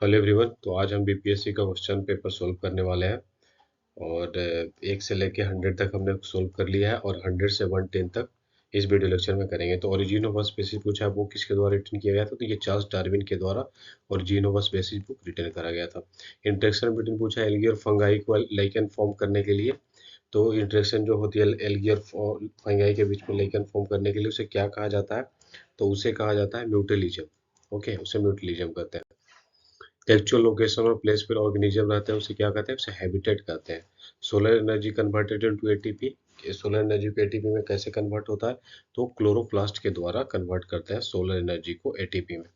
Hello everyone. तो आज हम बीपीएससी का क्वेश्चन पेपर सोल्व करने वाले हैं और 1 से लेके 100 तक हमने सोल्व कर लिया है और 100 से 110 तक इस वीडियो लेक्चर में करेंगे। तो ओरिजिन ऑफ स्पीसीज पूछा है, वो किसके द्वारा रिटर्न किया गया था? तो ये चार्ल्स डार्विन के द्वारा origin of species book return करा गया था। इंटरेक्शन बिटवीन पूछा है एल्गी और फंगाई को लाइकेन फॉर्म करने के लिए। तो इंटरेक्शन जो होती है एल्गी और फंगाई के बीच में लाइकेन फॉर्म करने के लिए उसे क्या कहा जाता है? तो उसे कहा जाता है म्यूटलिज्म। ओके, उसे म्यूटलिज्म कहते हैं। एक्चुअल लोकेशन और प्लेस पर ऑर्गेनिज्म रहते हैं उसे क्या कहते हैं? उसे हैबिटेट कहते हैं। Solar energy converted into ATP. Solar energy को एटीपी में कैसे कन्वर्ट होता है? तो क्लोरोप्लास्ट के द्वारा कन्वर्ट करते हैं सोलर एनर्जी को एटीपी में।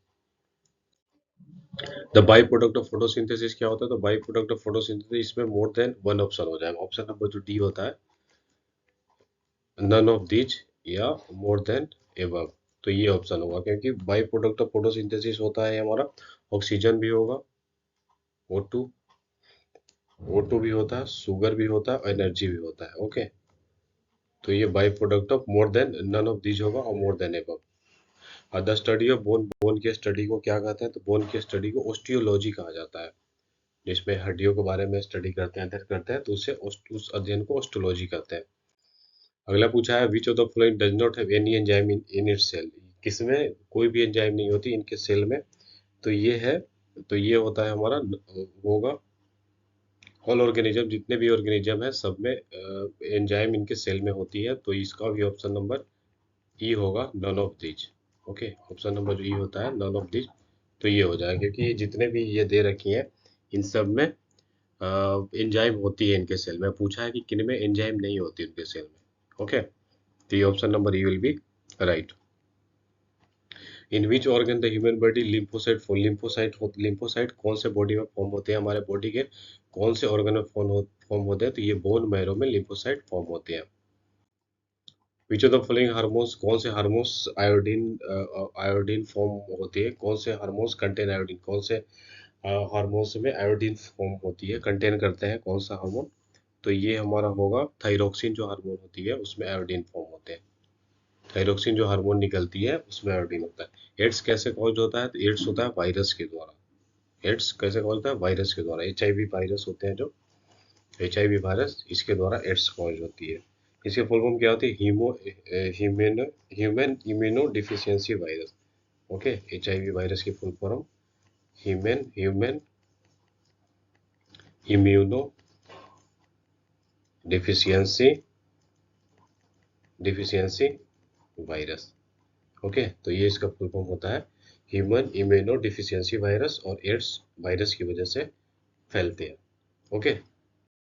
The by product of photosynthesis क्या होता है? तो बाई प्रोडक्ट ऑफ फोटोसिंथेसिस इसमें मोर देन वन ऑप्शन हो जाएगा। ऑप्शन नंबर जो डी होता है, नन ऑफ दीज या मोर देन एबव। तो ये ऑप्शन होगा क्योंकि बाई प्रोडक्ट ऑफ फोटोसिंथेसिस होता है हमारा ऑक्सीजन भी होगा, O2, O2 भी होता है, शुगर भी होता है, एनर्जी भी होता है। ओके, तो ये by product of more than, none of these होगा और मोर देन एबव। और the study of bone, bone की स्टडी को क्या कहते हैं? तो बोन की स्टडी को ओस्टियोलॉजी कहा जाता है, जिसमें हड्डियों के बारे में स्टडी करते हैं, अध्ययन करते हैं, तो उसे उस अध्ययन को ओस्टियोलॉजी कहते हैं। अगला पूछा है which of the following does not have any enzyme in its cell. किसमें कोई भी एंजाइम नहीं होती इनके सेल में? तो ये है, तो ये होता है हमारा होगा ऑल ऑर्गेनिज्म। जितने भी ऑर्गेनिज्म है सब में एंजाइम इनके सेल में होती है, तो इसका भी ऑप्शन नंबर ई होगा, none of these. Okay, option number जो ई होता है, नन ऑफ दीज, तो ये हो जाएगा क्योंकि जितने भी ये दे रखी हैं इन सब में एंजाइम होती है इनके सेल में। पूछा है कि किन में एंजाइम नहीं होती उनके सेल में। ओके, तो ये option number E will be right. In which organ the human body lymphocyte form. Lymphocyte कौन से बॉडी में फॉर्म होते हैं? हमारे बॉडी के कौन से ऑर्गन में फॉर्म होते हैं? तो ये बोन मैरो में लिम्फोसाइट फॉर्म होते हैं। विच ऑफ द फॉलोइंग हार्मोन्स, कौन से हार्मोन्स आयोडीन आयोडीन फॉर्म होती है? कौन से हार्मोन्स कंटेन आयोडीन? कौन से हार्मोन्स में आयोडीन फॉर्म होती है, कंटेन करते हैं कौन सा हार्मोन? तो ये हमारा होगा थायरोक्सिन जो हार्मोन होती है उसमें आयोडीन फॉर्म होते हैं। थायरोक्सिन जो हार्मोन निकलती है उसमें आयोडीन होता है। एड्स कैसे कॉज होता है? तो एड्स होता है वायरस के द्वारा। एड्स कैसे कॉज होता है? वायरस के द्वारा। HIV वायरस होते हैं जो, HIV वायरस, इसके द्वारा एड्स कॉज होती है। इसकी फुल फॉर्म क्या होती है? Human immunodeficiency virus. Okay, HIV virus की full form human immunodeficiency deficiency virus. Okay, तो ये इसका फुल फॉर्म होता है ह्यूमन इम्यूनो डिफिशियंसी वायरस, और एड्स वायरस की वजह से फैलते हैं। ओके।